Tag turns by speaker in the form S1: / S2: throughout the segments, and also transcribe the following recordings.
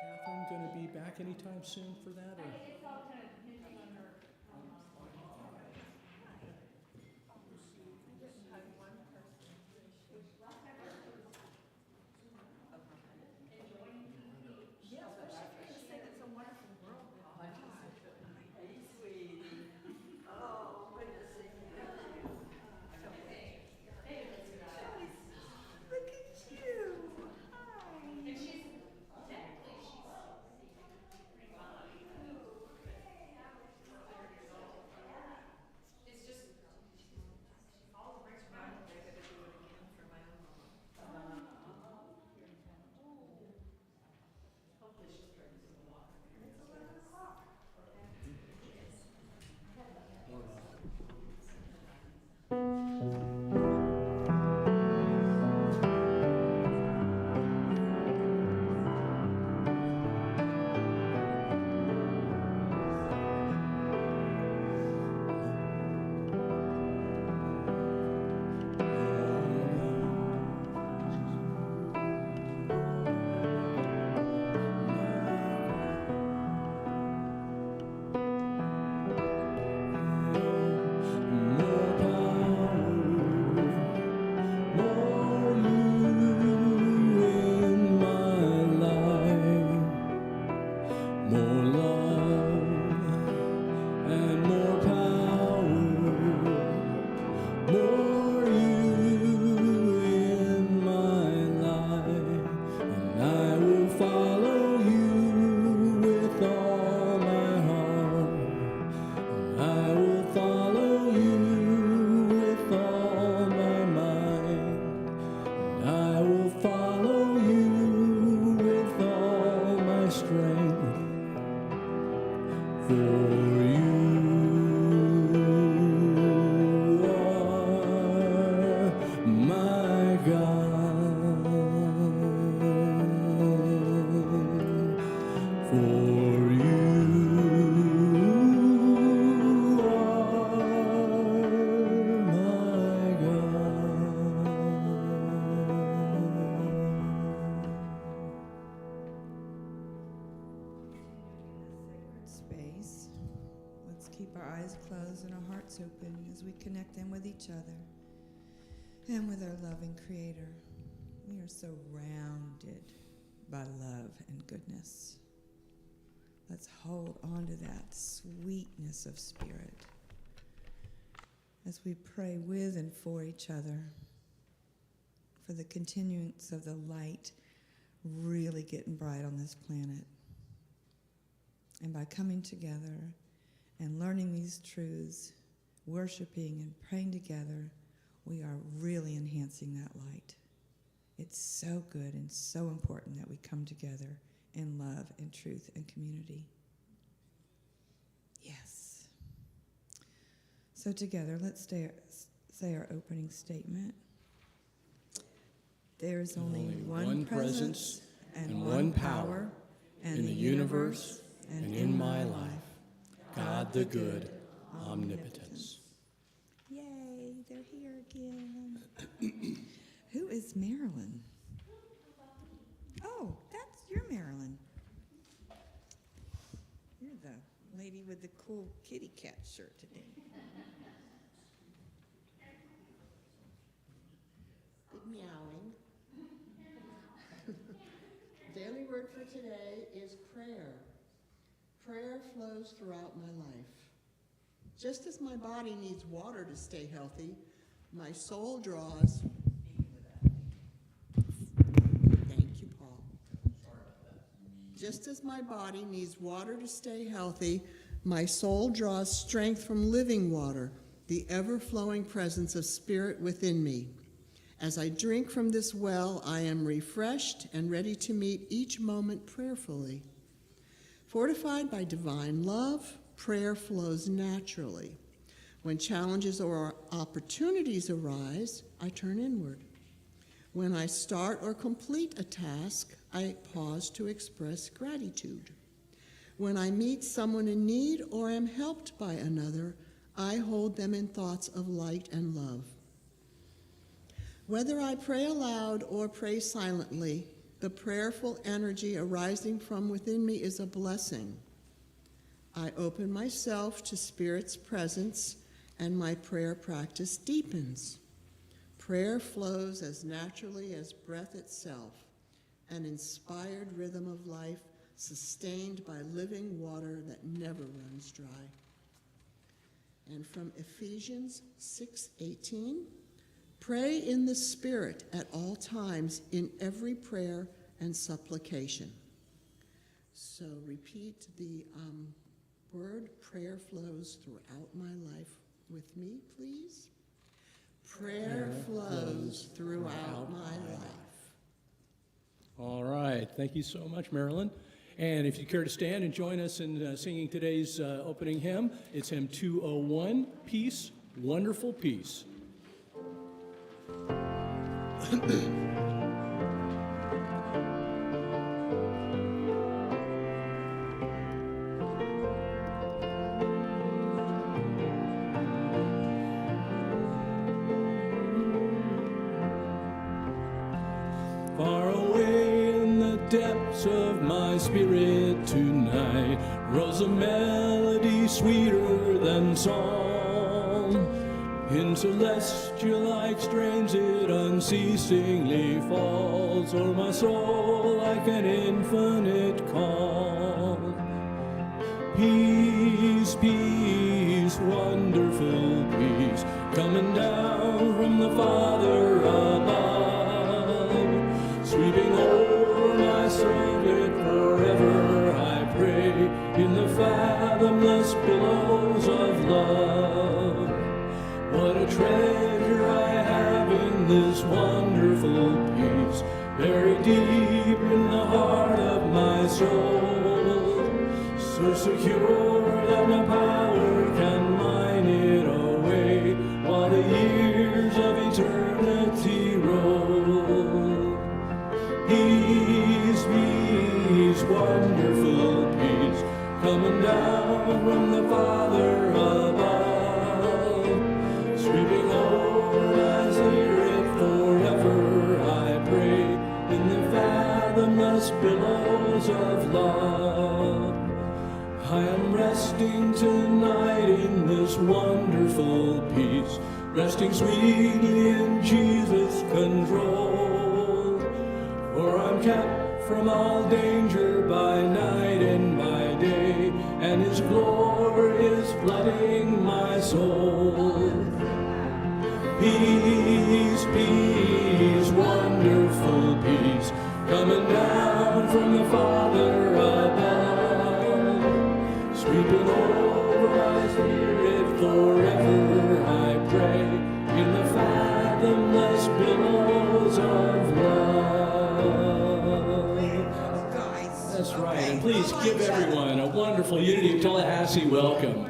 S1: Catherine going to be back anytime soon for that? Or?
S2: It's all kind of hinging on her. Yes, but she's going to say it's a wonderful world.
S3: Hey, sweetie. Oh, good to see you. Look at you. Hi.
S2: And she's, technically, she's it's just, all the bricks around it, I gotta do it again for my own mom. Hopefully she's practicing the walk.
S3: It's 11 o'clock.
S4: Open as we connect them with each other and with our loving Creator. We are surrounded by love and goodness. Let's hold on to that sweetness of spirit as we pray with and for each other, for the continuance of the light really getting bright on this planet. And by coming together and learning these truths, worshiping and praying together, we are really enhancing that light. It's so good and so important that we come together in love and truth and community. Yes. So together, let's say our opening statement. There is only one presence and one power in the universe and in my life. God the good, omnipotence. Yay, they're here again. Who is Marilyn? Oh, you're Marilyn. You're the lady with the cool kitty cat shirt today.
S5: Good meowing. Daily word for today is prayer. Prayer flows throughout my life. Just as my body needs water to stay healthy, my soul draws. Thank you, Paul. Just as my body needs water to stay healthy, my soul draws strength from living water, the ever-flowing presence of spirit within me. As I drink from this well, I am refreshed and ready to meet each moment prayerfully. Fortified by divine love, prayer flows naturally. When challenges or opportunities arise, I turn inward. When I start or complete a task, I pause to express gratitude. When I meet someone in need or am helped by another, I hold them in thoughts of light and love. Whether I pray aloud or pray silently, The prayerful energy arising from within me is a blessing. I open myself to Spirit's presence, and my prayer practice deepens. Prayer flows as naturally as breath itself, an inspired rhythm of life sustained by living water that never runs dry. And from Ephesians 6:18, pray in the Spirit at all times in every prayer and supplication. So repeat the word prayer flows throughout my life with me, please. Prayer flows throughout my life.
S1: All right. Thank you so much, Marilyn. And if you care to stand and join us in singing today's opening hymn, it's hymn 201, Peace, Wonderful Peace. Far away in the depths of my spirit tonight rose a melody sweeter than song. In celestial-like strains it unceasingly falls o'er my soul like an infinite calm. Peace, peace, wonderful peace, coming down from the Father above, sweeping over my spirit forever, I pray, in the fathomless billows of love. What a treasure I have in this wonderful peace, buried deep in the heart of my soul, so secure that no power can mine it away, while the years of eternity roll. Peace, peace, wonderful peace, coming down from the Father above, sweeping over my spirit forever, I pray, in the fathomless billows of love. I am resting tonight in this wonderful peace, resting sweetly in Jesus' control. For I'm kept from all danger by night and by day, and His glory is flooding my soul. Peace, peace, wonderful peace, coming down from the Father above, sweeping over my spirit forever, I pray, in the fathomless billows of love. That's right, and please give everyone a wonderful Unity of Tallahassee welcome.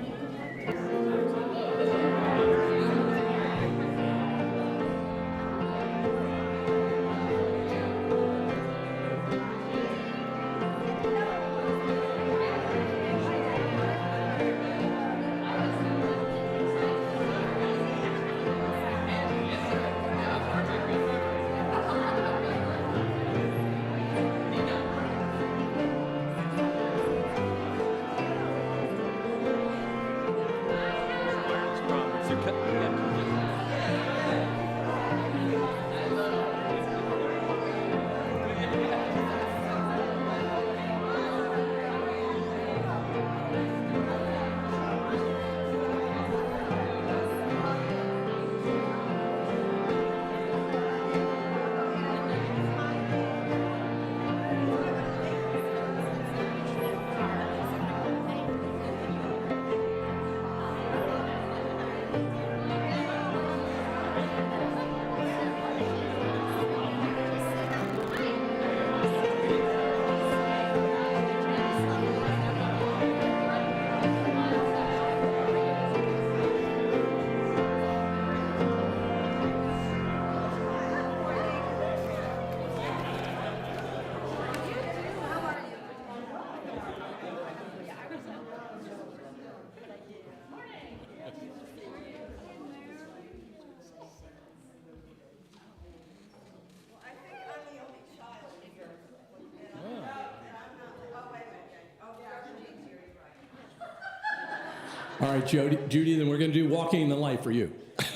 S1: All right, Judy, then we're going to do Walking in the Light for you.
S4: I really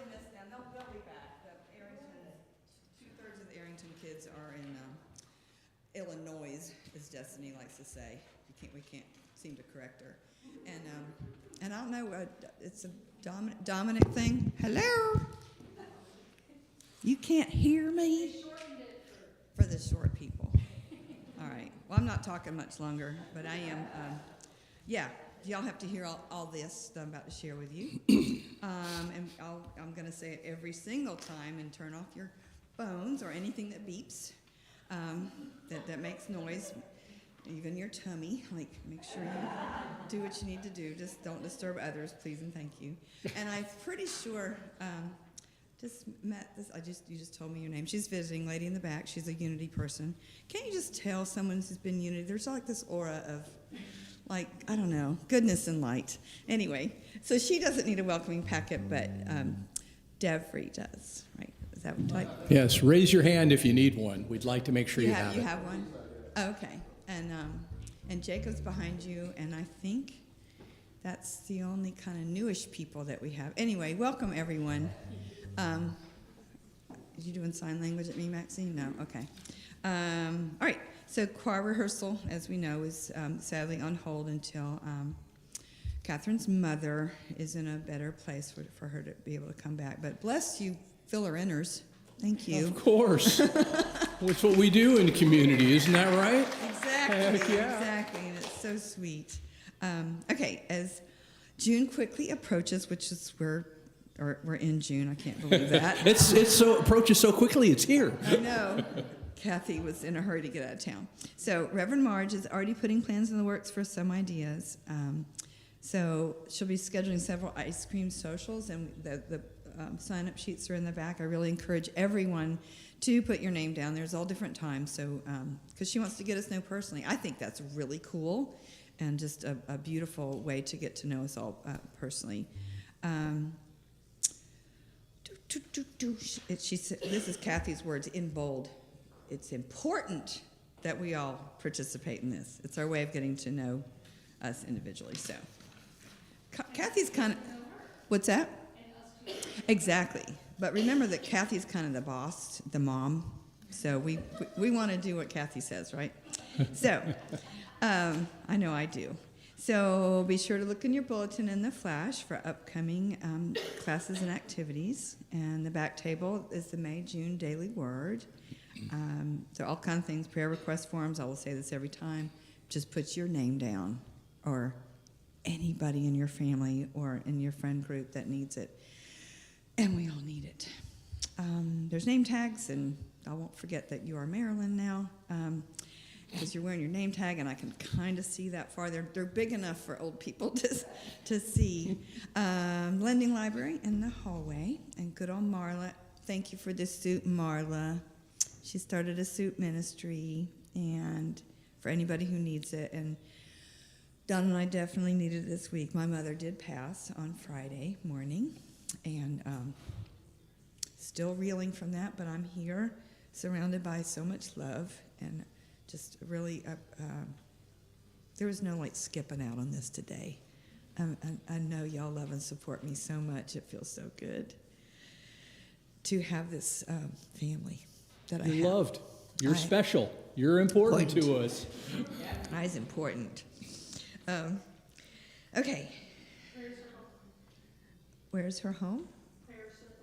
S4: miss them. They'll be back. The Arrington, 2/3 of the Arrington kids are in Illinois, as Destiny likes to say. We can't seem to correct her. And I don't know. It's a Dominic thing. Hello. You can't hear me. For the short people. All right. Well, I'm not talking much longer, but I am. Yeah. Y'all have to hear all this that I'm about to share with you. And I'm going to say it every single time and turn off your phones or anything that beeps, that makes noise, even your tummy. Like, make sure you do what you need to do. Just don't disturb others, please and thank you. And I'm pretty sure, just met this, you just told me your name. She's visiting, lady in the back. She's a Unity person. Can't you just tell someone who's been Unity? There's like this aura of, like, I don't know, goodness and light. Anyway, so she doesn't need a welcoming packet, but Devry does, right? Is that what, like?
S1: Yes, raise your hand if you need one. We'd like to make sure you have it.
S4: You have one? Oh, okay. And Jacob's behind you, and I think that's the only kind of newish people that we have. Anyway, welcome everyone. Are you doing sign language at me, Maxine? No? Okay. All right. So choir rehearsal, as we know, is sadly on hold until Catherine's mother is in a better place for her to be able to come back. But bless you, filler-inners. Thank you.
S1: Of course. That's what we do in the community, isn't that right?
S4: Exactly.
S1: Heck yeah.
S4: Exactly. And it's so sweet. Okay. As June quickly approaches, which is we're in June. I can't believe that.
S1: It's so approaches so quickly. It's here.
S4: I know. Kathy was in a hurry to get out of town. So Reverend Marge is already putting plans in the works for some ideas. So she'll be scheduling several ice cream socials, and the sign-up sheets are in the back. I really encourage everyone to put your name down. There's all different times, so because she wants to get us know personally. I think that's really cool and just a beautiful way to get to know us all personally. She said, this is Kathy's words in bold. It's important that we all participate in this. It's our way of getting to know us individually. So, Kathy's kind of, what's that? Exactly. But remember that Kathy's kind of the boss, the mom. So we want to do what Kathy says, right? So, I know I do. So be sure to look in your bulletin in the flash for upcoming classes and activities. And the back table is the May-June Daily Word. There are all kinds of things, prayer request forms. I will say this every time. Just put your name down, or anybody in your family or in your friend group that needs it. And we all need it. There's name tags, and I won't forget that you are Marilyn now. Because you're wearing your name tag, and I can kind of see that far. They're big enough for old people to see. Lending library in the hallway, and good old Marla. Thank you for this suit, Marla. She started a suit ministry, and for anybody who needs it. And Don and I definitely needed it this week. My mother did pass on Friday morning, and still reeling from that, but I'm here, surrounded by so much love, and just really, there was no like skipping out on this today. I know y'all love and support me so much. It feels so good to have this family that I have.
S1: You're loved. You're special. You're important to us.
S4: I is important. Okay. Where's her home?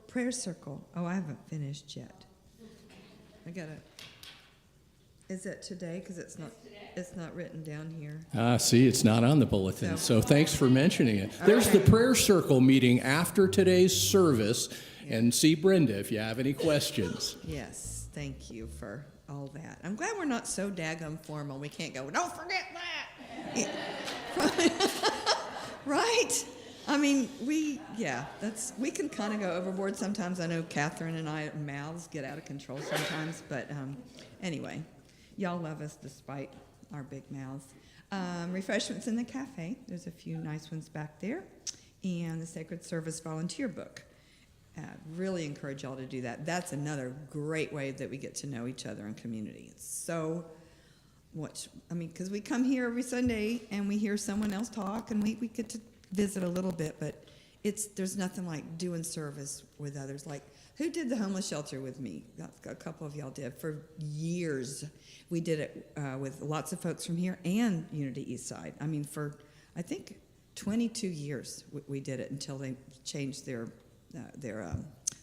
S4: Prayer Circle. Oh, I haven't finished yet. I gotta. Is it today? Because it's not written down here.
S1: See, it's not on the bulletin, so thanks for mentioning it. There's
S4: Okay.
S1: the prayer circle meeting after today's service, and see Brenda if you have any questions.
S4: Yes, thank you for all that. I'm glad we're not so daggum formal. We can't go, don't forget that. Right? I mean, we can kind of go overboard sometimes. I know Catherine and I, mouths get out of control sometimes, but anyway. Y'all love us despite our big mouths. Refreshments in the cafe. There's a few nice ones back there. And the Sacred Service volunteer book. Really encourage y'all to do that. That's another great way that we get to know each other in community. It's so because we come here every Sunday and we hear someone else talk and we get to visit a little bit, but there's nothing like doing service with others. Like, who did the homeless shelter with me? A couple of y'all did. For years, we did it with lots of folks from here and Unity Eastside. I mean, for, I think, 22 years we did it until they changed their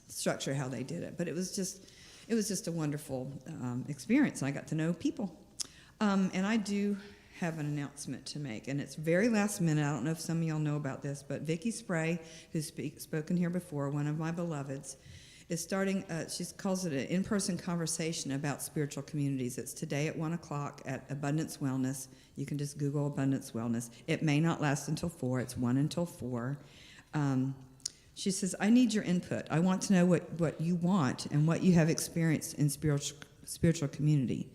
S4: structure, how they did it. But it was just a wonderful experience. I got to know people. And I do have an announcement to make, and it's very last minute. I don't know if some of y'all know about this, but Vicki Spray, who's spoken here before, one of my beloveds, is starting, she calls it an in-person conversation about spiritual communities. It's today at 1 o'clock at Abundance Wellness. You can just Google Abundance Wellness. It may not last until 4. It's 1 until 4. She says, I need your input. I want to know what you want and what you have experienced in spiritual community,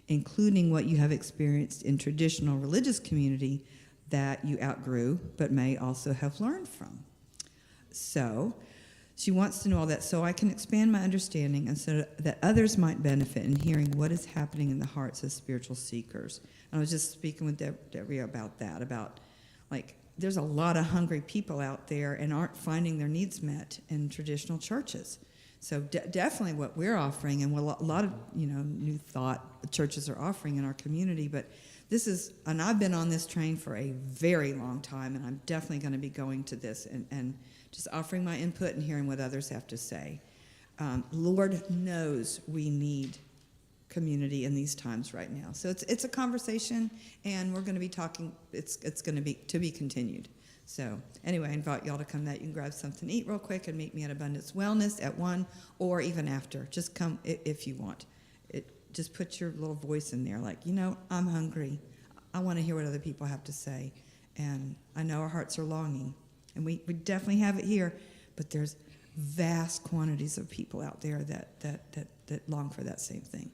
S4: including what you have experienced in traditional religious community that you outgrew but may also have learned from. So she wants to know all that so I can expand my understanding and so that others might benefit in hearing what is happening in the hearts of spiritual seekers. And I was just speaking with Deborah about that, about like there's a lot of hungry people out there and aren't finding their needs met in traditional churches. So definitely what we're offering and what a lot of new thought churches are offering in our community. But this is, and I've been on this train for a very long time, and I'm definitely going to be going to this and just offering my input and hearing what others have to say. Lord knows we need community in these times right now. So it's a conversation, and we're going to be talking. It's going to be continued. So anyway, I invite y'all to come. That you can grab something to eat real quick and meet me at Abundance Wellness at 1 or even after. Just come if you want. Just put your little voice in there, like, I'm hungry. I want to hear what other people have to say, and I know our hearts are longing, and we definitely have it here. But there's vast quantities of people out there that long for that same thing.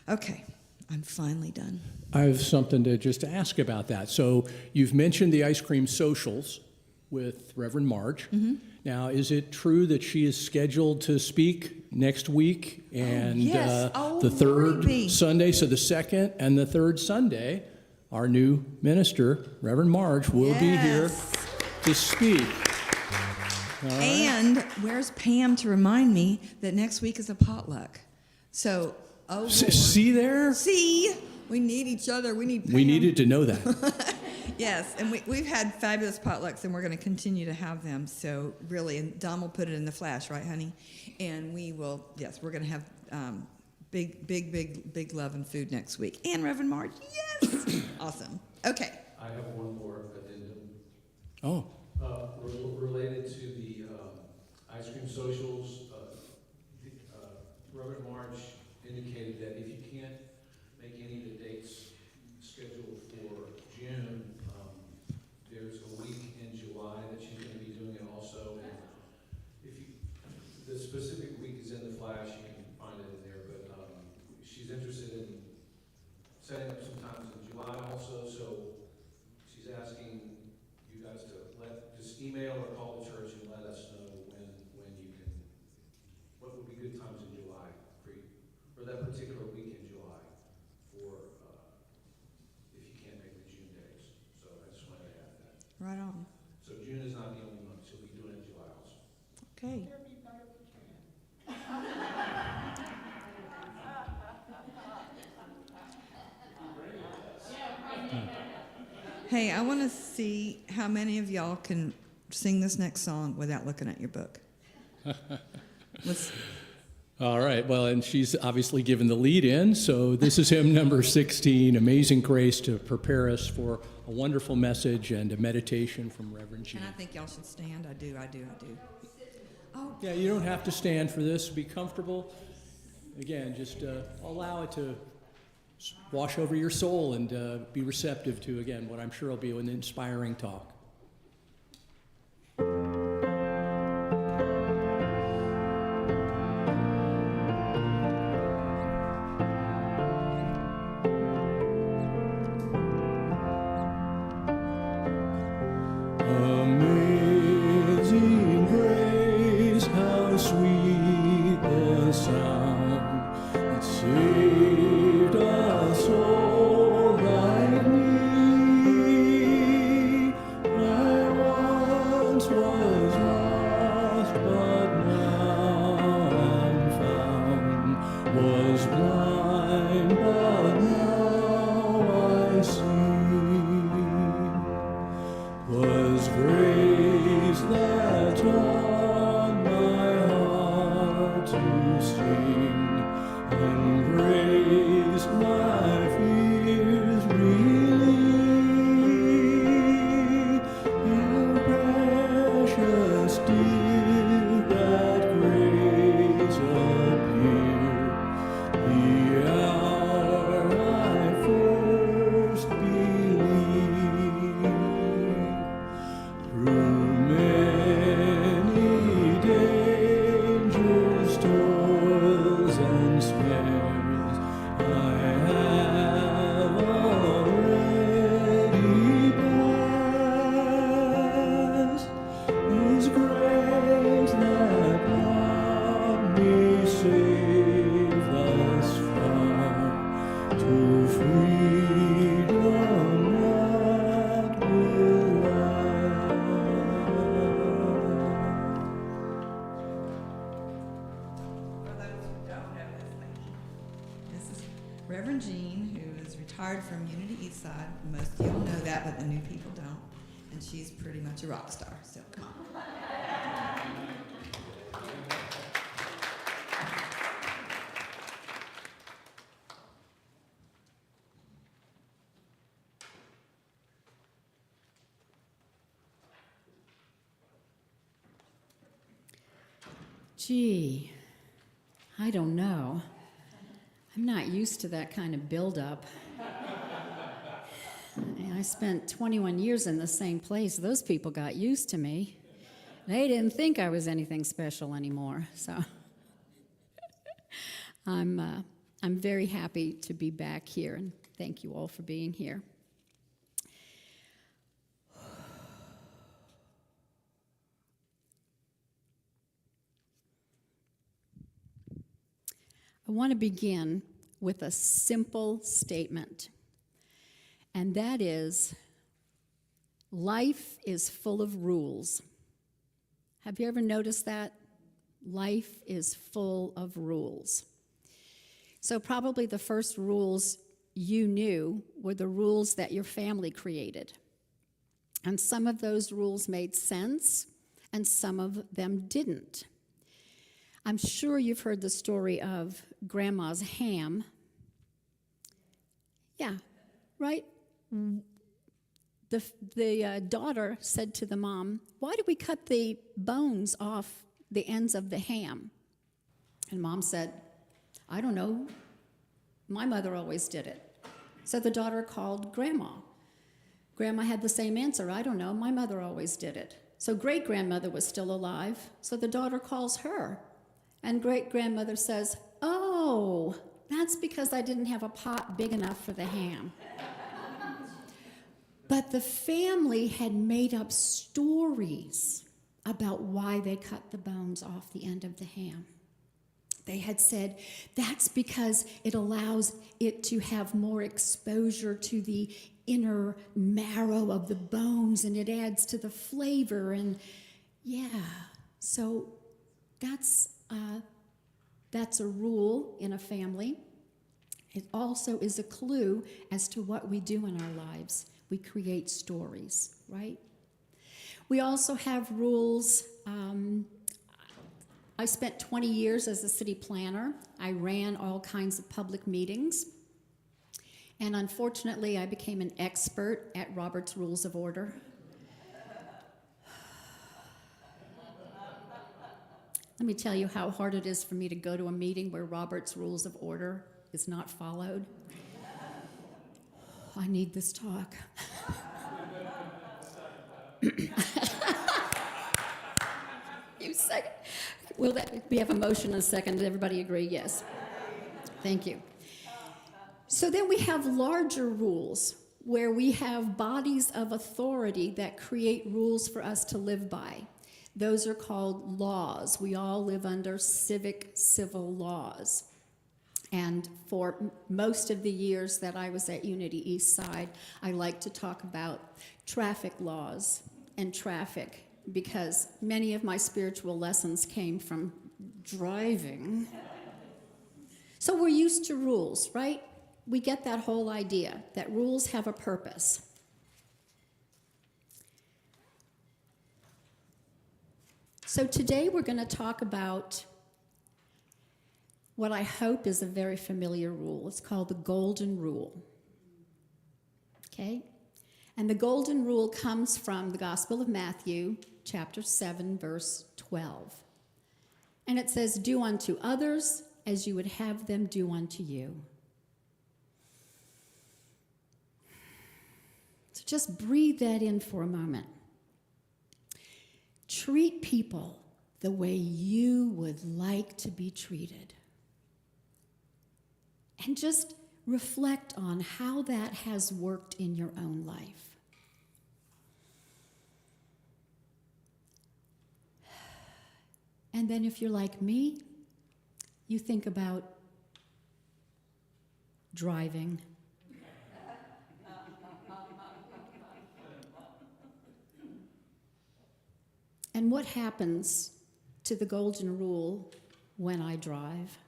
S4: Okay, I'm finally done.
S6: I have something to just ask about that. So you've mentioned the ice cream socials with Reverend Marge. Mm-hmm. Now, is it true that she is scheduled to speak next week and
S4: yes.
S6: The third
S4: Ruby.
S6: Sunday? So the second and the third Sunday, our new minister, Reverend Marge, will be here to speak. All right.
S4: And where's Pam to remind me that next week is a potluck? So, Lord.
S6: See there?
S4: See? We need each other. We need Pam.
S6: We needed to know that.
S4: Yes, and we've had fabulous potlucks, and we're going to continue to have them. So really, and Dom will put it in the flash, right, honey? And we will, yes, we're going to have big love and food next week. And Reverend Marge, yes! Awesome. Okay.
S7: I have one more addendum.
S6: Oh.
S7: Related to the ice cream socials. Reverend Marge indicated that if you can't make any of the dates scheduled for June, there's a week in July that she's going to be doing it also. And the specific week is in the flash, you can find it in there, but she's interested in setting up some times in July also, so she's asking you guys to just email or call the church and let us know when you can, what would be good times in July for that particular week in July for if you can't make the June days. So I just wanted to add that.
S4: Right on.
S7: So June is not the only month, she'll be doing it in July also.
S4: Okay. Hey, I want to see how many of y'all can sing this next song without looking at your book.
S6: All right, well, and she's obviously given the lead in, so this is hymn number 16, Amazing Grace, to prepare us for a wonderful message and a meditation from Reverend Jean.
S4: And I think y'all should stand. I do. Oh,
S6: Yeah, you don't have to stand for this. Be comfortable. Again, just allow it to wash over your soul and be receptive to, again, what I'm sure will be an inspiring talk.
S1: Amazing grace, how sweet the sound that saved a soul.
S4: Reverend Jean, who is retired from Unity Eastside. Most of y'all know that, but the new people don't. And she's pretty much a rock star, so come on.
S8: Gee, I don't know. I'm not used to that kind of buildup. I spent 21 years in the same place. Those people got used to me. They didn't think I was anything special anymore. So I'm very happy to be back here, and thank you all for being here. I want to begin with a simple statement, and that is, life is full of rules. Have you ever noticed that? Life is full of rules. So probably the first rules you knew were the rules that your family created. And some of those rules made sense, and some of them didn't. I'm sure you've heard the story of Grandma's ham. Yeah, right? The daughter said to the mom, "Why do we cut the bones off the ends of the ham?" And Mom said, "I don't know. My mother always did it." So the daughter called Grandma. Grandma had the same answer. "I don't know. My mother always did it." So great-grandmother was still alive. So the daughter calls her. And great-grandmother says, "Oh, that's because I didn't have a pot big enough for the ham." But the family had made up stories about why they cut the bones off the end of the ham. They had said, that's because it allows it to have more exposure to the inner marrow of the bones, and it adds to the flavor. And yeah, so that's a rule in a family. It also is a clue as to what we do in our lives. We create stories, right? We also have rules. I spent 20 years as a city planner. I ran all kinds of public meetings. And unfortunately, I became an expert at Robert's Rules of Order. Let me tell you how hard it is for me to go to a meeting where Robert's Rules of Order is not followed. I need this talk. You second. We have a motion and a second. Does everybody agree? Yes. Thank you. So then we have larger rules where we have bodies of authority that create rules for us to live by. Those are called laws. We all live under civil laws. And for most of the years that I was at Unity Eastside, I like to talk about traffic laws and traffic, because many of my spiritual lessons came from driving. So we're used to rules, right? We get that whole idea that rules have a purpose. So today we're going to talk about what I hope is a very familiar rule. It's called the Golden Rule. Okay? And the Golden Rule comes from the Gospel of Matthew, chapter 7, verse 12. And it says, "Do unto others as you would have them do unto you." So just breathe that in for a moment. Treat people the way you would like to be treated. And just reflect on how that has worked in your own life. And then if you're like me, you think about driving. And what happens to the Golden Rule when I drive?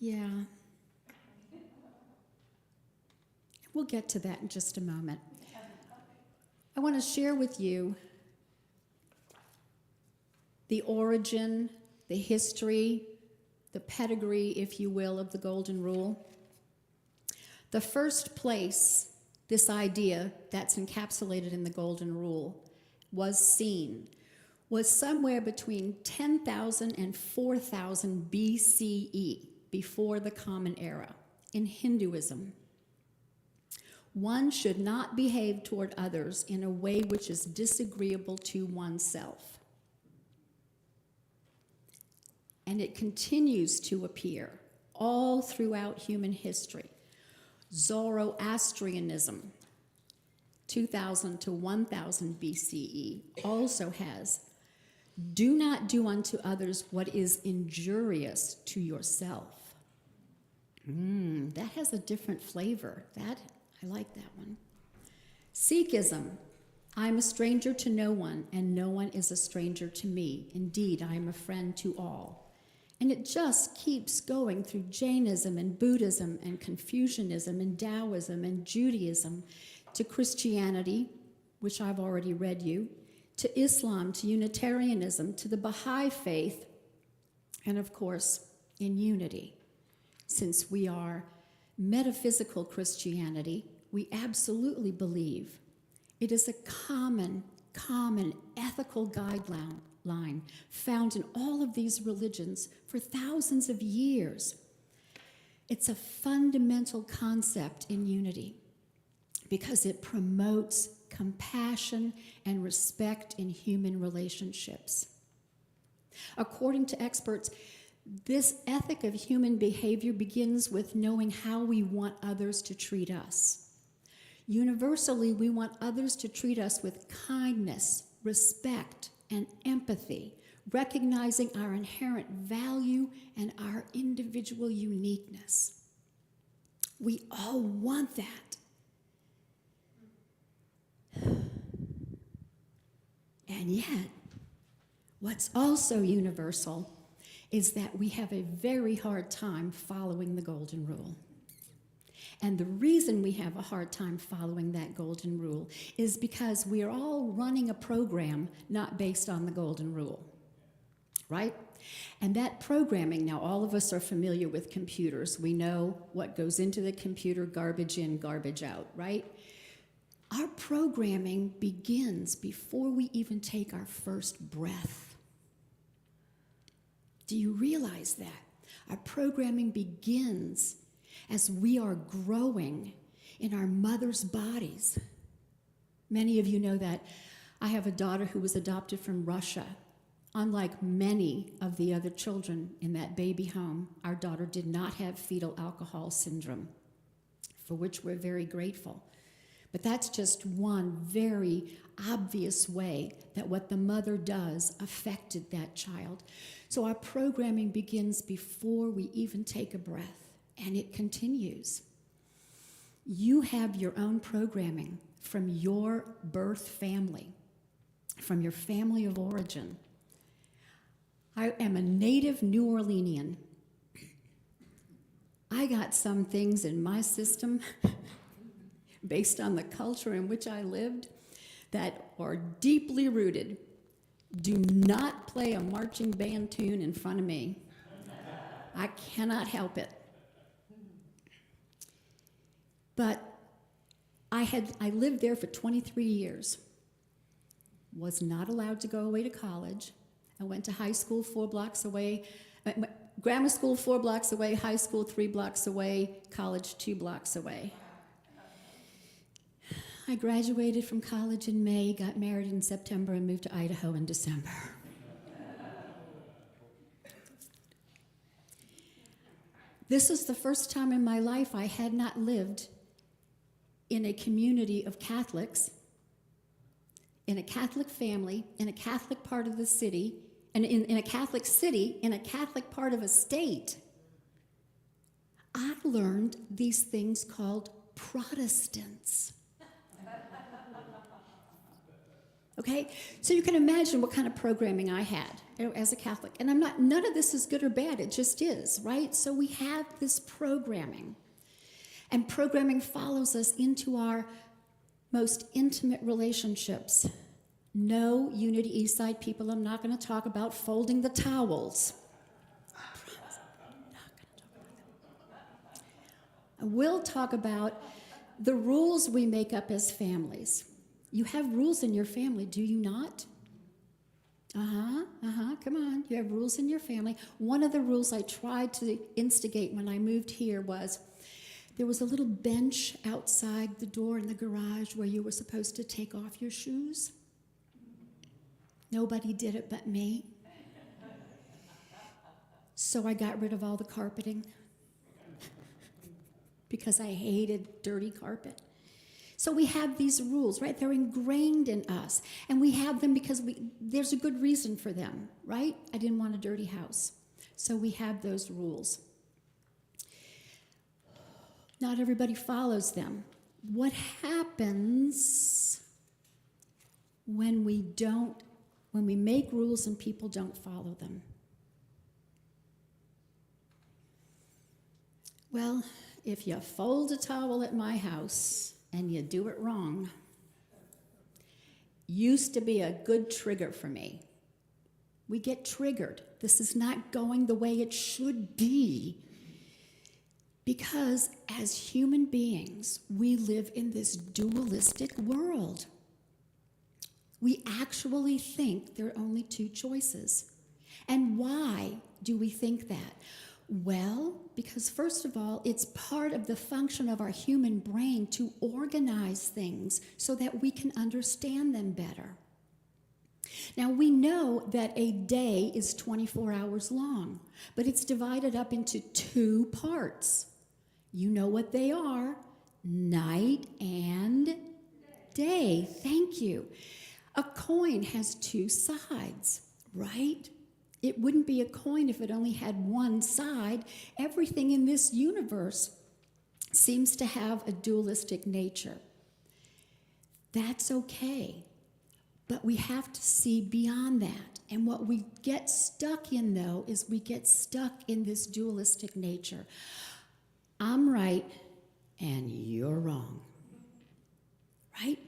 S8: Yeah. We'll get to that in just a moment. I want to share with you the origin, the history, the pedigree, if you will, of the Golden Rule. The first place this idea that's encapsulated in the Golden Rule was seen was somewhere between 10,000 and 4,000 BCE, before the Common Era, in Hinduism. One should not behave toward others in a way which is disagreeable to oneself. And it continues to appear all throughout human history. Zoroastrianism, 2000 to 1000 BCE, also has, do not do unto others what is injurious to yourself. That has a different flavor. I like that one. Sikhism, I am a stranger to no one, and no one is a stranger to me. Indeed, I am a friend to all. And it just keeps going through Jainism and Buddhism and Confucianism and Taoism and Judaism to Christianity, which I've already read you, to Islam, to Unitarianism, to the Baha'i faith, and of course, in unity. Since we are metaphysical Christianity, we absolutely believe it is a common ethical guideline found in all of these religions for thousands of years. It's a fundamental concept in unity because it promotes compassion and respect in human relationships. According to experts, this ethic of human behavior begins with knowing how we want others to treat us. Universally, we want others to treat us with kindness, respect, and empathy, recognizing our inherent value and our individual uniqueness. We all want that. And yet, what's also universal is that we have a very hard time following the Golden Rule. And the reason we have a hard time following that Golden Rule is because we are all running a program not based on the Golden Rule, right? And that programming, now all of us are familiar with computers. We know what goes into the computer, garbage in, garbage out, right? Our programming begins before we even take our first breath. Do you realize that? Our programming begins as we are growing in our mother's bodies. Many of you know that I have a daughter who was adopted from Russia. Unlike many of the other children in that baby home, our daughter did not have fetal alcohol syndrome, for which we're very grateful. But that's just one very obvious way that what the mother does affected that child. So our programming begins before we even take a breath, and it continues. You have your own programming from your birth family, from your family of origin. I am a native New Orleanian. I got some things in my system based on the culture in which I lived that are deeply rooted. Do not play a marching band tune in front of me. I cannot help it. But I lived there for 23 years, was not allowed to go away to college. I went to high school 4 blocks away, grammar school 4 blocks away, high school 3 blocks away, college 2 blocks away. I graduated from college in May, got married in September, and moved to Idaho in December. This is the first time in my life I had not lived in a community of Catholics, in a Catholic family, in a Catholic part of the city, and in a Catholic city, in a Catholic part of a state. I learned these things called Protestants. Okay? So you can imagine what kind of programming I had as a Catholic. And none of this is good or bad, it just is, right? So we have this programming. And programming follows us into our most intimate relationships. No, Unity Eastside people, I'm not going to talk about folding the towels. I will talk about the rules we make up as families. You have rules in your family, do you not? Come on. You have rules in your family. One of the rules I tried to instigate when I moved here was there was a little bench outside the door in the garage where you were supposed to take off your shoes. Nobody did it but me. So I got rid of all the carpeting because I hated dirty carpet. So we have these rules, right? They're ingrained in us. And we have them because there's a good reason for them, right? I didn't want a dirty house. So we have those rules. Not everybody follows them. What happens when we make rules and people don't follow them? Well, if you fold a towel at my house and you do it wrong, used to be a good trigger for me. We get triggered. This is not going the way it should be. Because as human beings, we live in this dualistic world. We actually think there are only two choices. And why do we think that? Well, because first of all, it's part of the function of our human brain to organize things so that we can understand them better. Now, we know that a day is 24 hours long, but it's divided up into two parts. You know what they are, night and day. Thank you. A coin has two sides, right? It wouldn't be a coin if it only had one side. Everything in this universe seems to have a dualistic nature. That's okay, but we have to see beyond that. And what we get stuck in, though, is we get stuck in this dualistic nature. I'm right and you're wrong, right?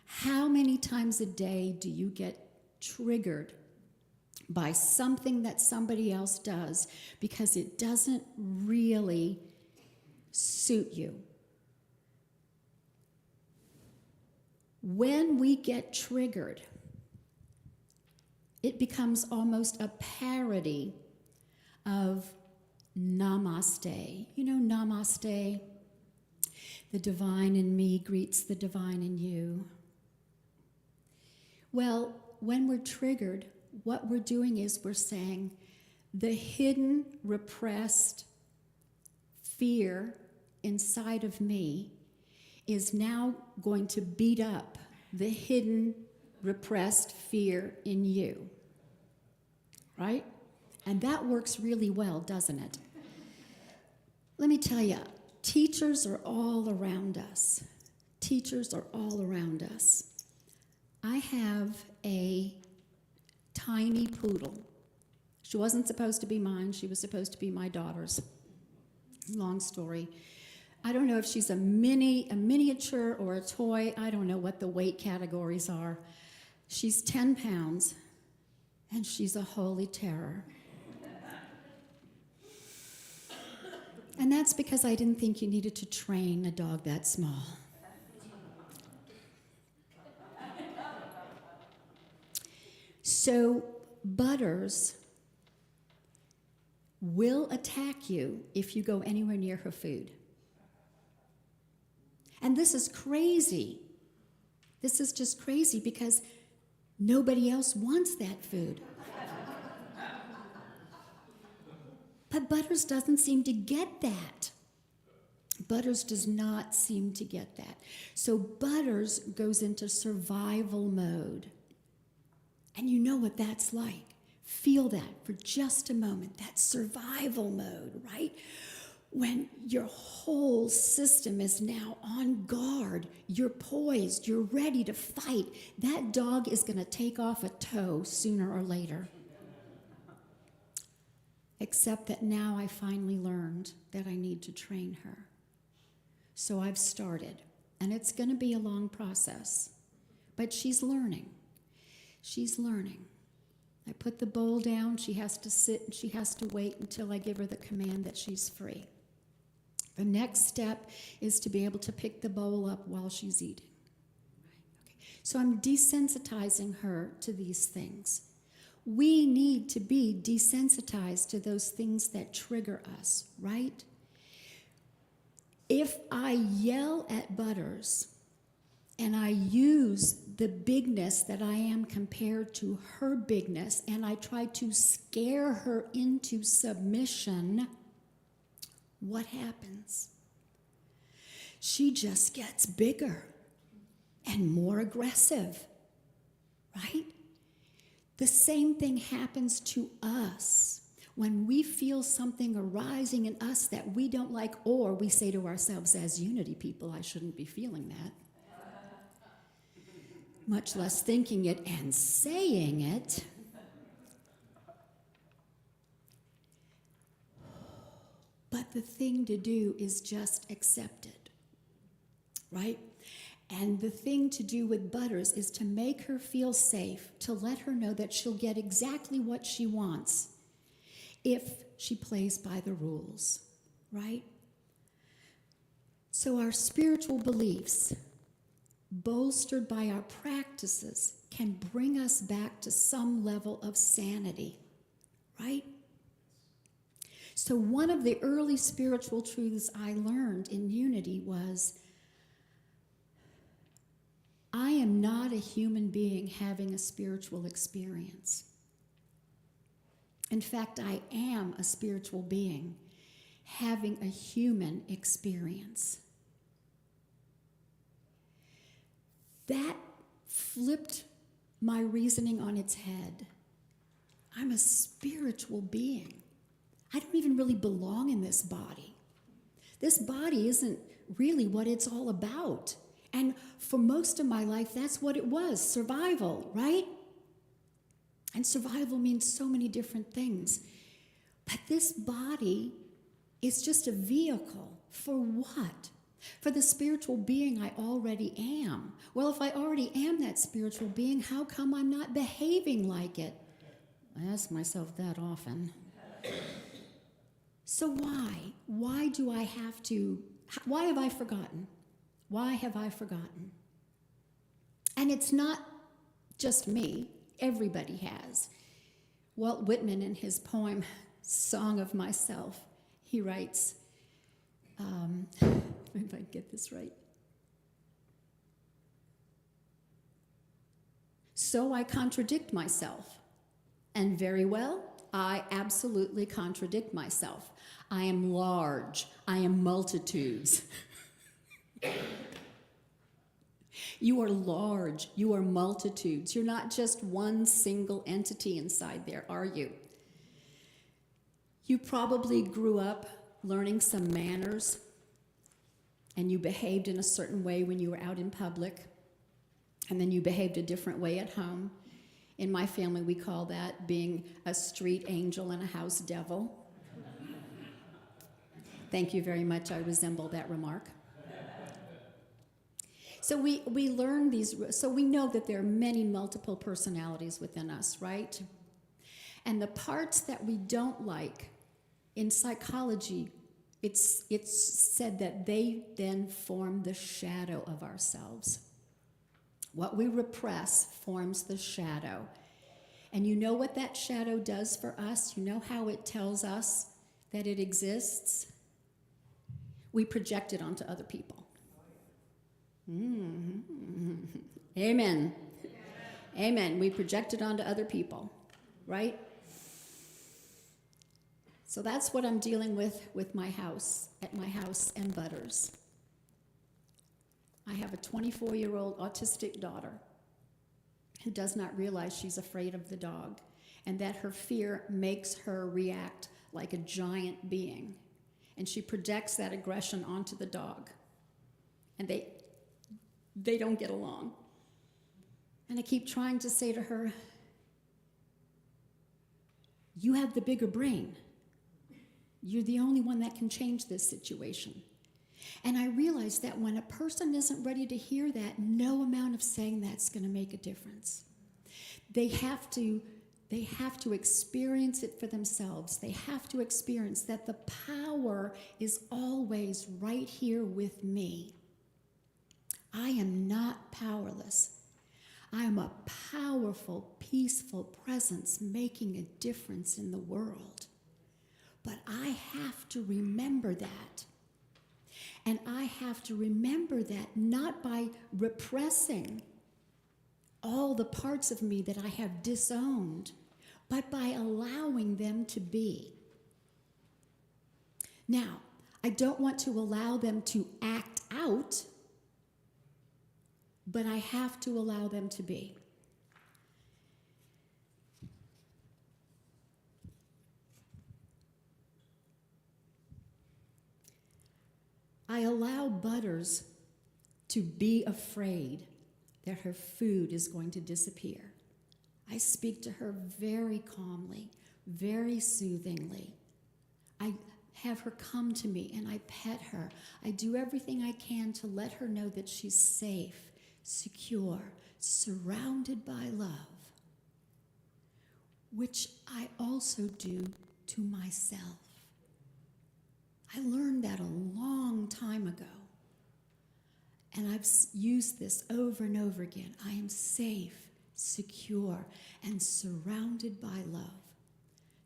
S8: How many times a day do you get triggered by something that somebody else does because it doesn't really suit you? When we get triggered, it becomes almost a parody of namaste. You know namaste? The divine in me greets the divine in you. Well, when we're triggered, what we're doing is we're saying the hidden, repressed fear inside of me is now going to beat up the hidden, repressed fear in you. Right? And that works really well, doesn't it? Let me tell you, teachers are all around us. Teachers are all around us. I have a tiny poodle. She wasn't supposed to be mine. She was supposed to be my daughter's. Long story. I don't know if she's a miniature or a toy. I don't know what the weight categories are. She's 10 pounds, and she's a holy terror. And that's because I didn't think you needed to train a dog that small. So Butters will attack you if you go anywhere near her food. And this is crazy. This is just crazy because nobody else wants that food. But Butters doesn't seem to get that. Butters does not seem to get that. So Butters goes into survival mode. And you know what that's like. Feel that for just a moment, that survival mode, right? when your whole system is now on guard, you're poised, you're ready to fight, that dog is going to take off a toe sooner or later. Except that now I finally learned that I need to train her. So I've started, and it's going to be a long process, but she's learning. She's learning. I put the bowl down, she has to sit, and she has to wait until I give her the command that she's free. The next step is to be able to pick the bowl up while she's eating. Okay. So I'm desensitizing her to these things. We need to be desensitized to those things that trigger us, right? If I yell at Butters and I use the bigness that I am compared to her bigness and I try to scare her into submission, what happens? She just gets bigger and more aggressive, right? The same thing happens to us when we feel something arising in us that we don't like, or we say to ourselves, as unity people, I shouldn't be feeling that. Much less thinking it and saying it. But the thing to do is just accept it, right? And the thing to do with Butters is to make her feel safe, to let her know that she'll get exactly what she wants if she plays by the rules, right? So our spiritual beliefs, bolstered by our practices, can bring us back to some level of sanity, right? So one of the early spiritual truths I learned in unity was, I am not a human being having a spiritual experience. In fact, I am a spiritual being having a human experience. That flipped my reasoning on its head. I'm a spiritual being. I don't even really belong in this body. This body isn't really what it's all about. And for most of my life, that's what it was, survival, right? And survival means so many different things. But this body is just a vehicle for what? For the spiritual being I already am. Well, if I already am that spiritual being, how come I'm not behaving like it? I ask myself that often. So why? Why do I have to? Why have I forgotten? Why have I forgotten? And it's not just me. Everybody has. Walt Whitman, in his poem, Song of Myself, he writes, if I get this right. So I contradict myself. And very well, I absolutely contradict myself. I am large. I am multitudes. You are large. You are multitudes. You're not just one single entity inside there, are you? You probably grew up learning some manners, and you behaved in a certain way when you were out in public, and then you behaved a different way at home. In my family, we call that being a street angel and a house devil. Thank you very much. I resemble that remark. So we learn these, so we know that there are many multiple personalities within us, right? And the parts that we don't like, in psychology, it's said that they then form the shadow of ourselves. What we repress forms the shadow. And you know what that shadow does for us? You know how it tells us that it exists? We project it onto other people. Mm-hmm. Amen. Amen. We project it onto other people, right? So that's what I'm dealing with my house, at my house and Butters. I have a 24-year-old autistic daughter who does not realize she's afraid of the dog and that her fear makes her react like a giant being. and she projects that aggression onto the dog. And they don't get along. And I keep trying to say to her, you have the bigger brain. You're the only one that can change this situation. And I realize that when a person isn't ready to hear that, no amount of saying that's going to make a difference. They have to experience it for themselves. They have to experience that the power is always right here with me. I am not powerless. I am a powerful, peaceful presence making a difference in the world. But I have to remember that. And I have to remember that not by repressing all the parts of me that I have disowned, but by allowing them to be. Now, I don't want to allow them to act out, but I have to allow them to be. I allow Butters to be afraid that her food is going to disappear. I speak to her very calmly, very soothingly. I have her come to me and I pet her. I do everything I can to let her know that she's safe, secure, surrounded by love, which I also do to myself. I learned that a long time ago, and I've used this over and over again. I am safe, secure, and surrounded by love,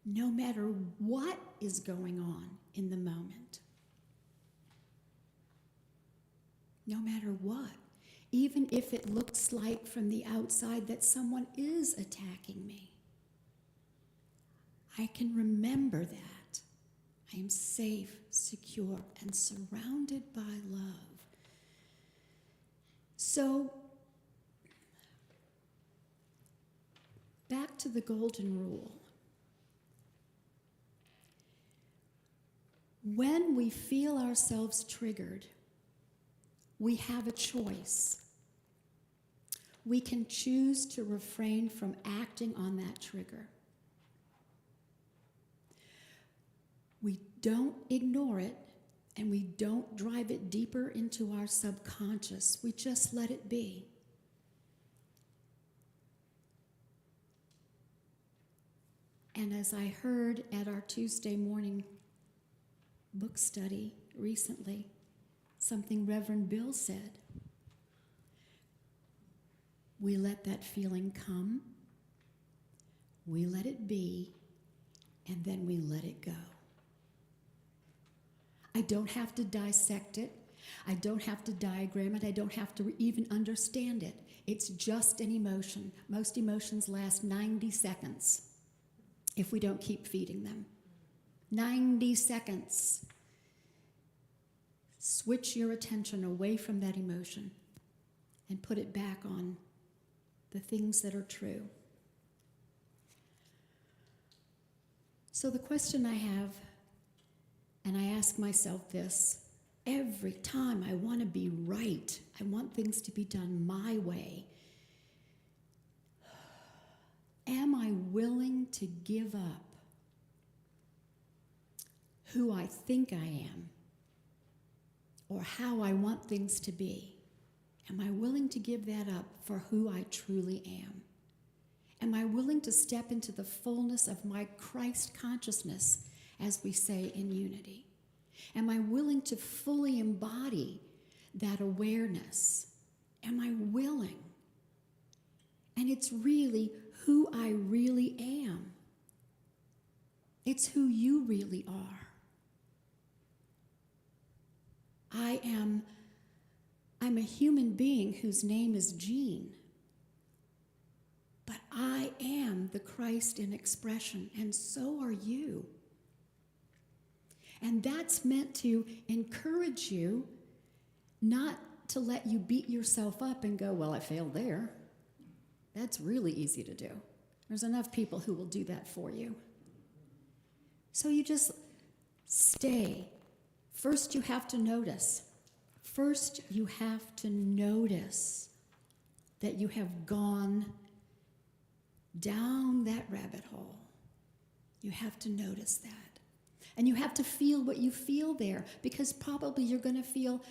S8: no matter what is going on in the moment. No matter what. Even if it looks like from the outside that someone is attacking me, I can remember that. I am safe, secure, and surrounded by love. So, back to the golden rule. When we feel ourselves triggered, we have a choice. We can choose to refrain from acting on that trigger. We don't ignore it, and we don't drive it deeper into our subconscious. We just let it be. And as I heard at our Tuesday morning book study recently, something Reverend Bill said, we let that feeling come, we let it be, and then we let it go. I don't have to dissect it. I don't have to diagram it. I don't have to even understand it. It's just an emotion. Most emotions last 90 seconds if we don't keep feeding them. 90 seconds. Switch your attention away from that emotion and put it back on the things that are true. So the question I have, and I ask myself this every time I want to be right, I want things to be done my way. Am I willing to give up who I think I am or how I want things to be? Am I willing to give that up for who I truly am? Am I willing to step into the fullness of my Christ consciousness, as we say in unity? Am I willing to fully embody that awareness? Am I willing? And it's really who I really am. It's who you really are. I'm a human being whose name is Jean. But I am the Christ in expression, and so are you. And that's meant to encourage you, not to let you beat yourself up and go, well, I failed there. That's really easy to do. There's enough people who will do that for you. So you just stay First, you have to notice. First, you have to notice that you have gone down that rabbit hole. You have to notice that. And you have to feel what you feel there, because probably you're going to feel,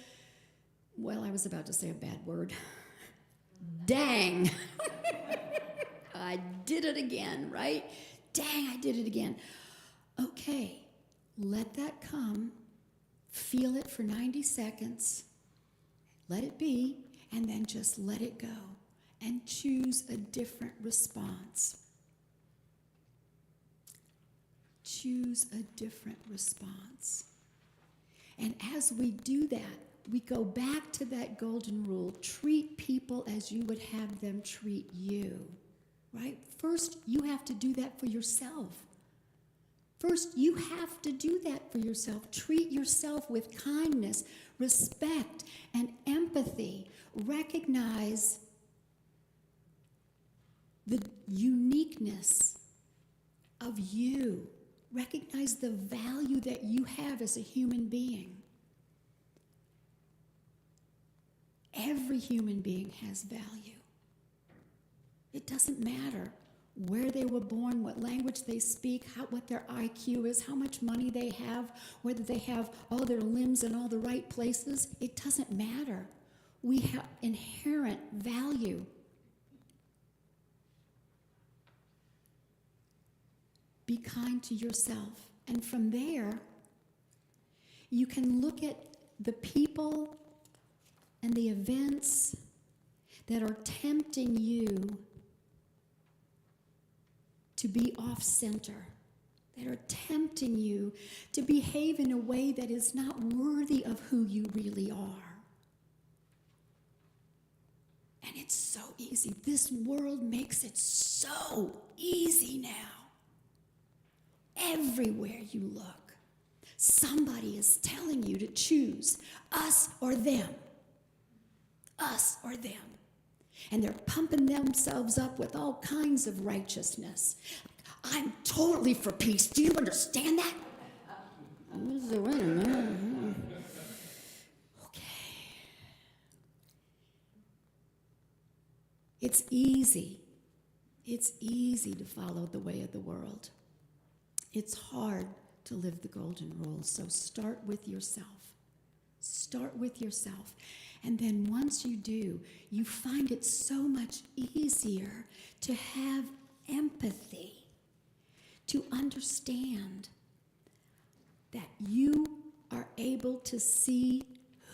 S8: well, I was about to say a bad word. Dang. I did it again, right? Dang, I did it again. Okay, let that come. Feel it for 90 seconds. Let it be, and then just let it go. And choose a different response. Choose a different response. And as we do that, we go back to that golden rule. Treat people as you would have them treat you, right? First, you have to do that for yourself. First, you have to do that for yourself. Treat yourself with kindness, respect, and empathy. Recognize the uniqueness of you. Recognize the value that you have as a human being. Every human being has value. It doesn't matter where they were born, what language they speak, what their IQ is, how much money they have, whether they have all their limbs in all the right places. It doesn't matter. We have inherent value. Be kind to yourself. And from there, you can look at the people and the events that are tempting you to be off center, that are tempting you to behave in a way that is not worthy of who you really are. And it's so easy. This world makes it so easy now. Everywhere you look, somebody is telling you to choose us or them. Us or them. And they're pumping themselves up with all kinds of righteousness. I'm totally for peace. Do you understand that? Okay. It's easy. It's easy to follow the way of the world. It's hard to live the golden rule, so start with yourself. Start with yourself. And then once you do, you find it so much easier to have empathy, to understand that you are able to see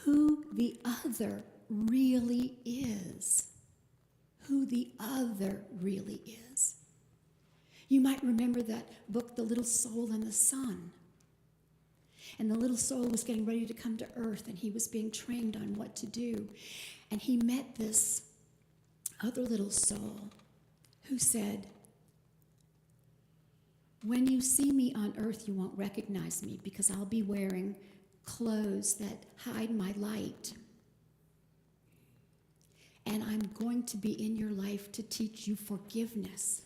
S8: who the other really is. Who the other really is. You might remember that book, The Little Soul and the Sun. And the little soul was getting ready to come to earth, and he was being trained on what to do. And he met this other little soul who said, when you see me on earth, you won't recognize me because I'll be wearing clothes that hide my light. And I'm going to be in your life to teach you forgiveness.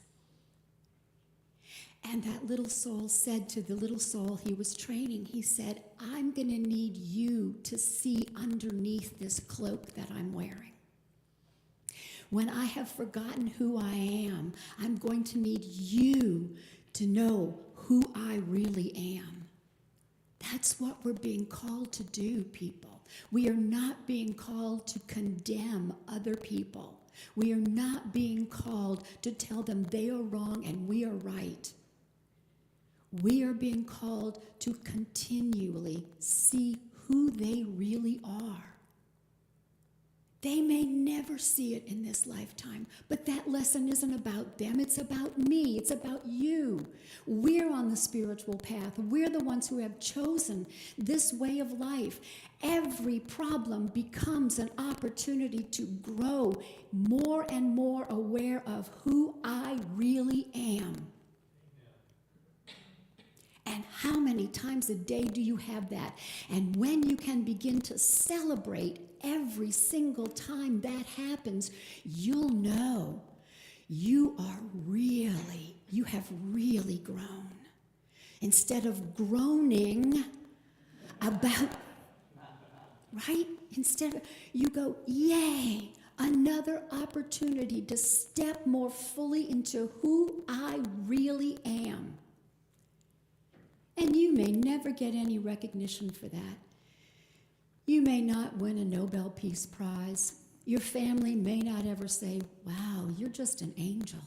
S8: And that little soul said to the little soul he was training, he said, I'm going to need you to see underneath this cloak that I'm wearing. When I have forgotten who I am, I'm going to need you to know who I really am. That's what we're being called to do, people. We are not being called to condemn other people. We are not being called to tell them they are wrong and we are right. We are being called to continually see who they really are. They may never see it in this lifetime, but that lesson isn't about them. It's about me. It's about you. We're on the spiritual path. We're the ones who have chosen this way of life. Every problem becomes an opportunity to grow more and more aware of who I really am. And how many times a day do you have that? And when you can begin to celebrate every single time that happens, you'll know you have really grown. Instead of groaning about, right? Instead of, you go, yay, another opportunity to step more fully into who I really am. And you may never get any recognition for that. You may not win a Nobel Peace Prize. Your family may not ever say, wow, you're just an angel.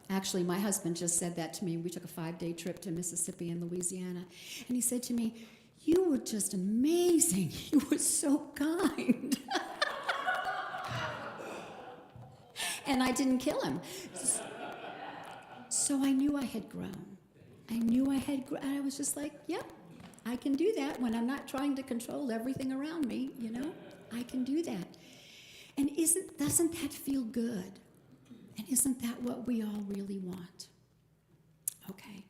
S8: Actually, my husband just said that to me. We took a 5-day trip to Mississippi and Louisiana. And he said to me, you were just amazing. You were so kind. And I didn't kill him. So I knew I had grown. I was just like, yep, I can do that when I'm not trying to control everything around me, you know? I can do that. And doesn't that feel good? And isn't that what we all really want? Okay,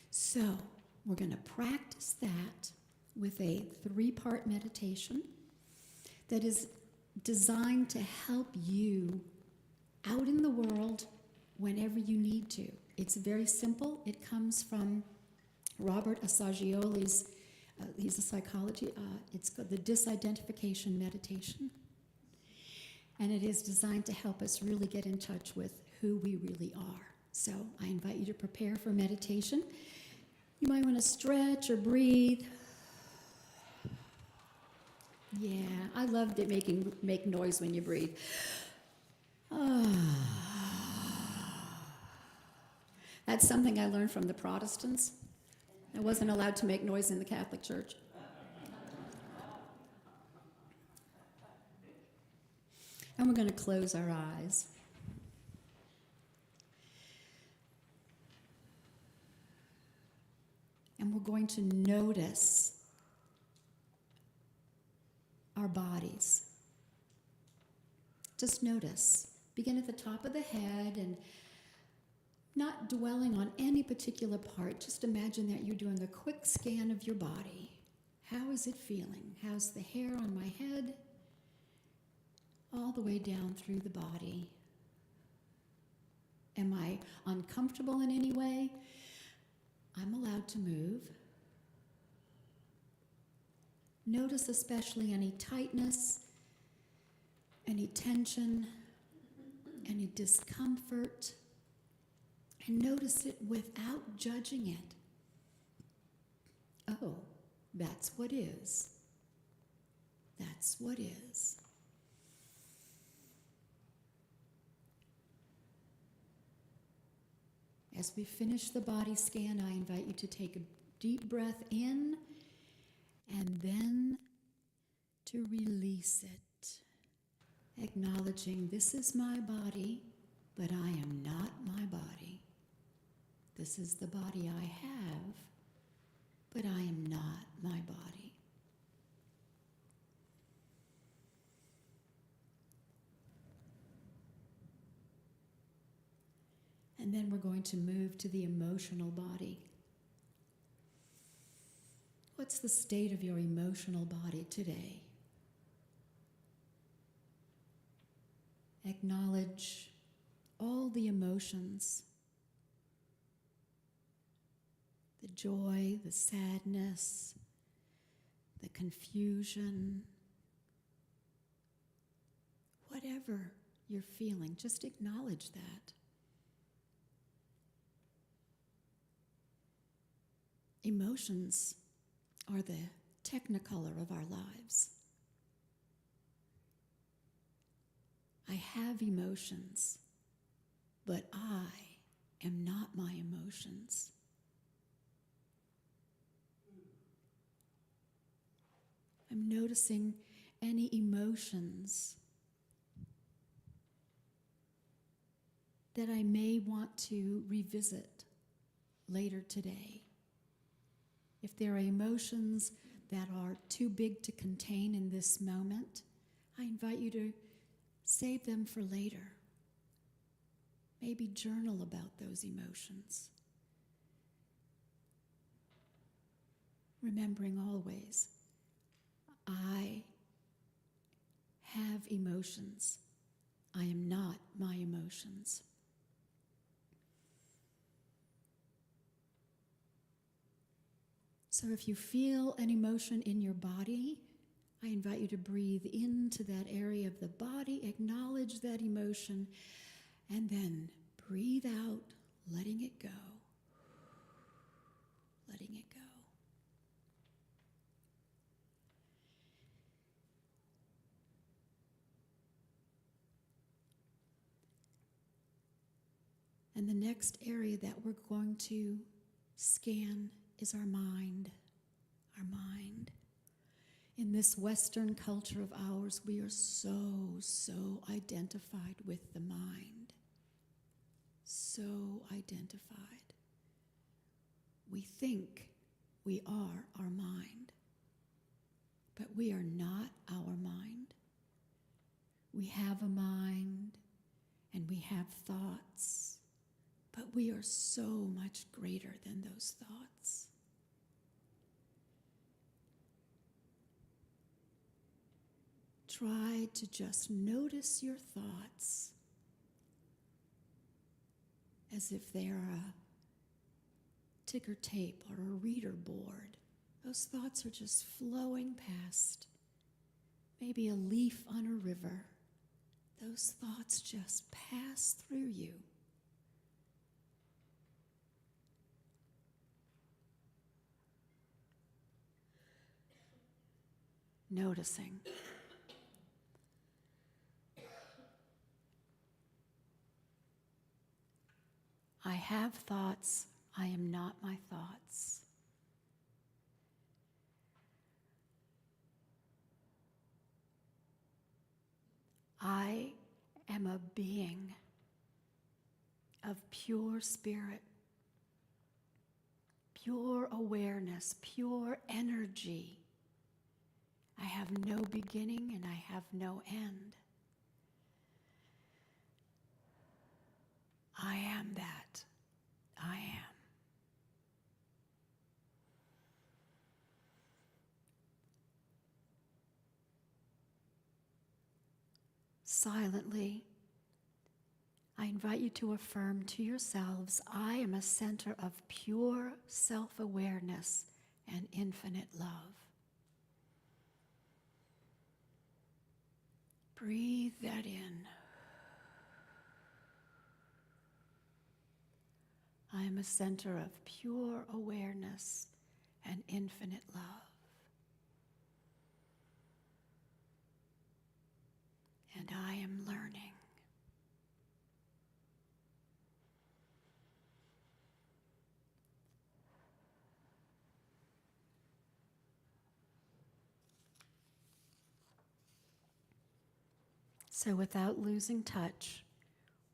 S8: so we're going to practice that with a 3-part meditation that is designed to help you out in the world whenever you need to. It's very simple. It comes from Robert Assagioli's, he's a psychology, it's called the Disidentification Meditation. And it is designed to help us really get in touch with who we really are. So I invite you to prepare for meditation. You might want to stretch or breathe. Yeah, I love that make noise when you breathe. That's something I learned from the Protestants. I wasn't allowed to make noise in the Catholic Church. And we're going to close our eyes. And we're going to notice our bodies. Just notice. Begin at the top of the head and not dwelling on any particular part. Just imagine that you're doing a quick scan of your body. How is it feeling? How's the hair on my head? All the way down through the body. Am I uncomfortable in any way? I'm allowed to move. Notice especially any tightness, any tension, any discomfort, and notice it without judging it. Oh, that's what is. That's what is. As we finish the body scan, I invite you to take a deep breath in and then to release it, acknowledging this is my body, but I am not my body. This is the body I have, but I am not my body. And then we're going to move to the emotional body. What's the state of your emotional body today? Acknowledge all the emotions, the joy, the sadness, the confusion, whatever you're feeling, just acknowledge that. Emotions are the technicolor of our lives. I have emotions, but I am not my emotions. I'm noticing any emotions that I may want to revisit later today. If there are emotions that are too big to contain in this moment, I invite you to save them for later. Maybe journal about those emotions. Remembering always, I have emotions. I am not my emotions. So if you feel an emotion in your body, I invite you to breathe into that area of the body, acknowledge that emotion, and then breathe out, letting it go. Letting it go. And the next area that we're going to scan is our mind. Our mind. In this Western culture of ours, we are so identified with the mind. So identified. We think we are our mind, but we are not our mind. We have a mind and we have thoughts, but we are so much greater than those thoughts. Try to just notice your thoughts as if they are a ticker tape or a reader board. Those thoughts are just flowing past, maybe a leaf on a river. Those thoughts just pass through you. Noticing. I have thoughts. I am not my thoughts. I am a being of pure spirit, pure awareness, pure energy. I have no beginning and I have no end. I am that. I am. Silently, I invite you to affirm to yourselves, I am a center of pure self-awareness and infinite love. Breathe that in. I am a center of pure awareness and infinite love. And I am learning. So without losing touch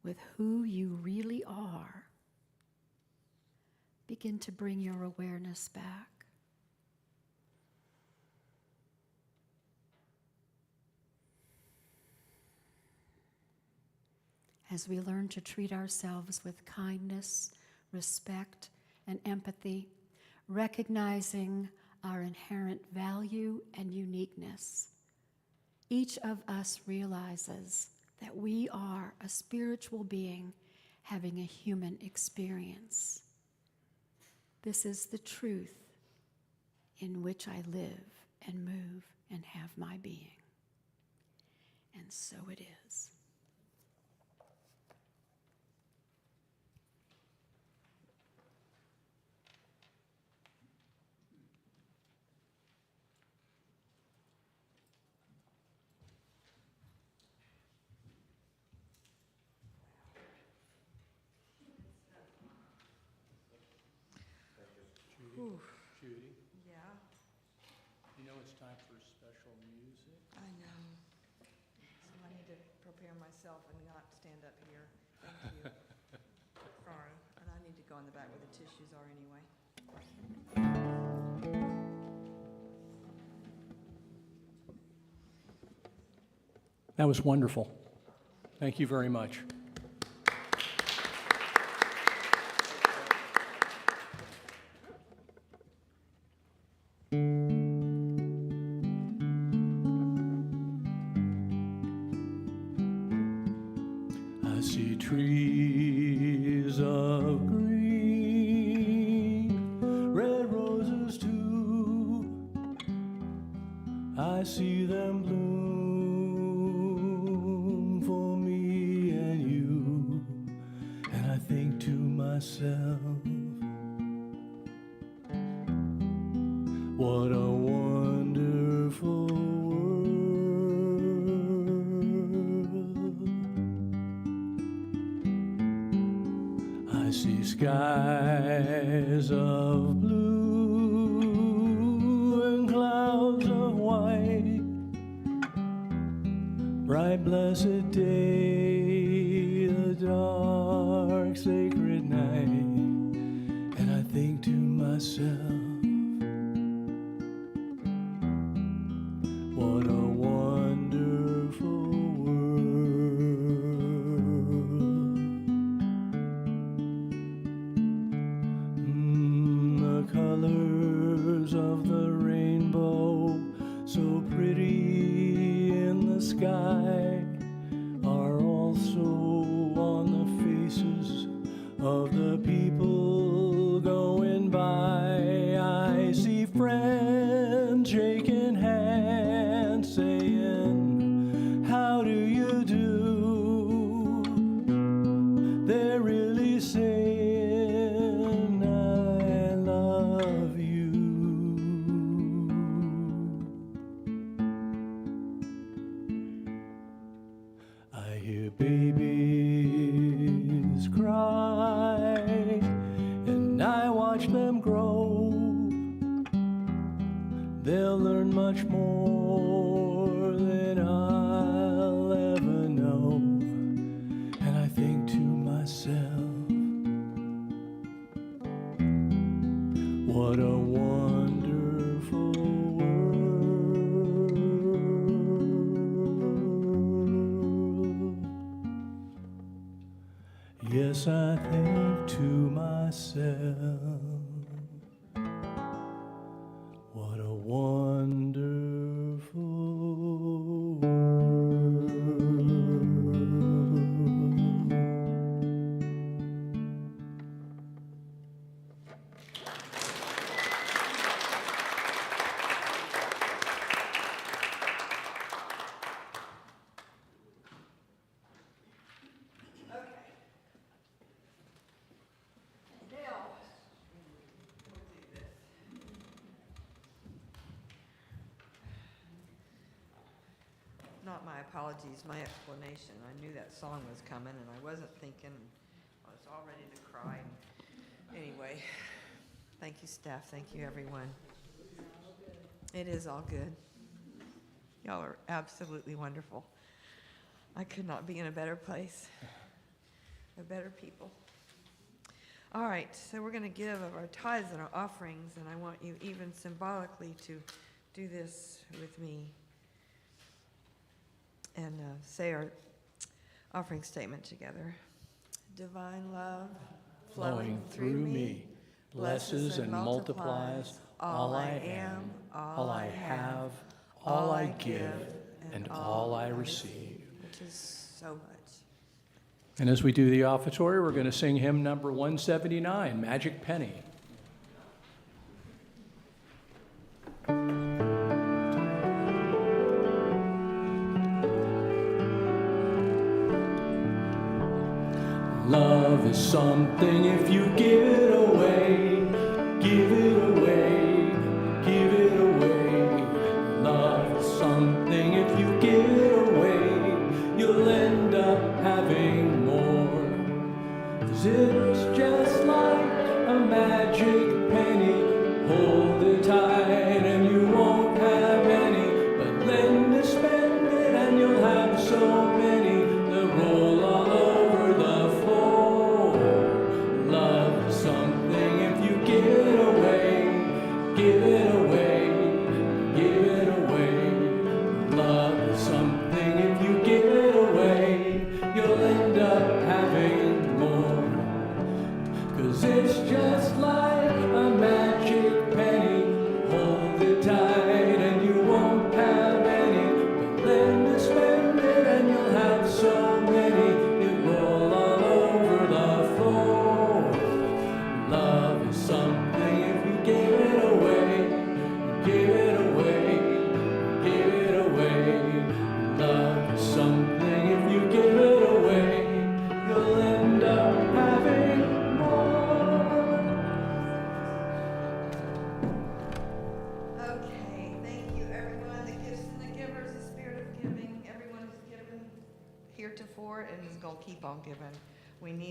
S8: with who you really are, begin to bring your awareness back. As we learn to treat ourselves with kindness, respect, and empathy, recognizing our inherent value and uniqueness, each of us realizes that we are a spiritual being having a human experience. This is the truth in which I live and move and have my being. And so it is.
S6: Judy,
S3: Yeah,
S6: you know it's time for special music.
S3: I know. So I need to prepare myself and not stand up here. Thank you. Sorry. And I need to go in the back where the tissues are anyway.
S6: That was wonderful. Thank you very much. I see trees of green, red roses too.
S1: see them bloom for me and you, and I think to myself, what a wonderful world. I see skies of blue and clouds of white, bright blessed day, the dark sacred night, and I think to myself, what a wonderful world. The colors of the rainbow, so pretty in the sky, are also on the faces of the people going by. I see friends shaking hands, saying, how do you do? They're really saying, I love you. I hear babies cry, and I watch them grow. They'll learn much more than I'll ever know. And I think to myself, what a wonderful world. Yes, I think to myself, what a wonderful world.
S3: Now, we'll do this. Not my apologies, my explanation. I knew that song was coming and I wasn't thinking, I was all ready to cry. Anyway, thank you, staff. Thank you, everyone. It is all good. Y'all are absolutely wonderful. I could not be in a better place, or better people. All right, so we're going to give of our tithes and our offerings, and I want you even symbolically to do this with me and say our offering statement together. Divine love
S6: Flowing through me, blesses and multiplies all I am, all I have, all I give, and all I receive.
S3: Which is so much.
S6: And as we do the offertory, we're going to sing hymn number 179, Magic Penny. Love is something if you give it away, give it away, give it away. Love is something if you give it away, you'll end up having more. 'Cause it's just like a magic penny, hold it tight and you won't have any, but lend it, spend it and you'll have so many, they'll roll all over the floor. Love is something if you give it away, give it away, give it away. Love is something if you give it away, you'll end up having more.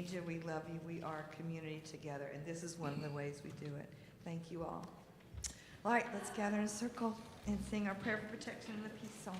S3: need you, we love you, we are a community together, and this is one of the ways we do it. Thank you all. All right, let's gather in a circle and sing our prayer for protection and the peace song.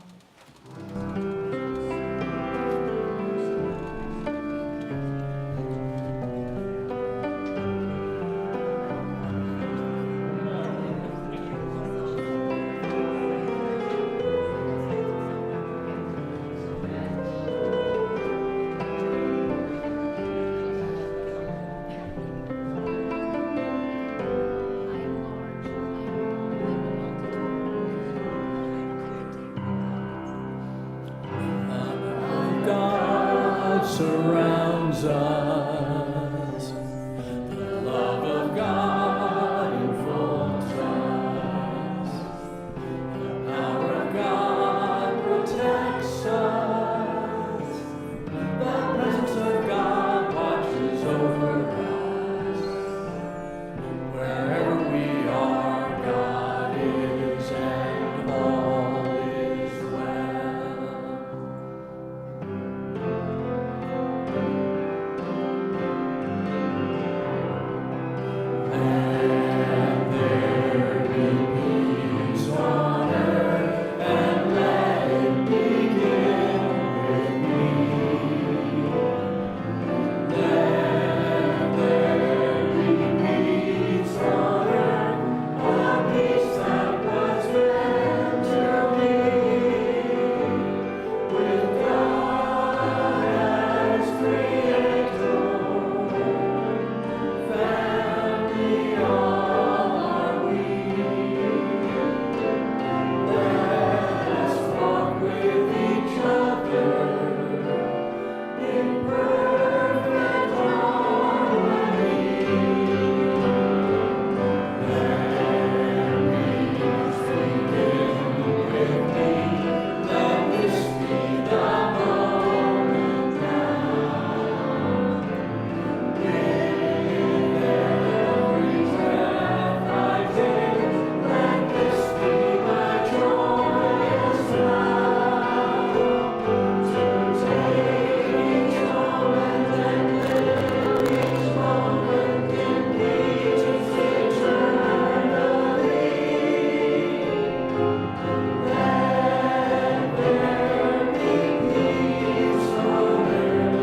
S1: God surrounds us. The love of God enfolds us. The power of God protects us. The presence of God watches over us. Wherever we are, God is, and all is well. And there be peace on earth, and let it begin with me. Let there be peace on earth, a peace that was meant to be, with God as creator. Family all are we. Let us walk with each other in perfect harmony. Let peace begin with me. Let this be the moment now. With every breath I take, let this be my joyous vow. To take each moment and live each moment in peace eternally. Let there be peace on earth,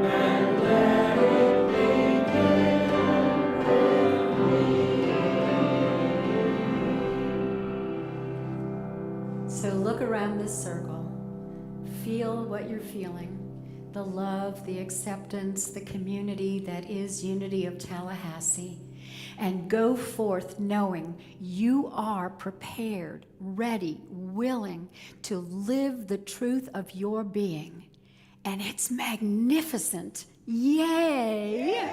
S1: and let it begin with me.
S8: So look around this circle. Feel what you're feeling. The love, the acceptance, the community that is Unity of Tallahassee. And go forth knowing you are prepared, ready, willing to live the truth of your being. And it's magnificent. Yay!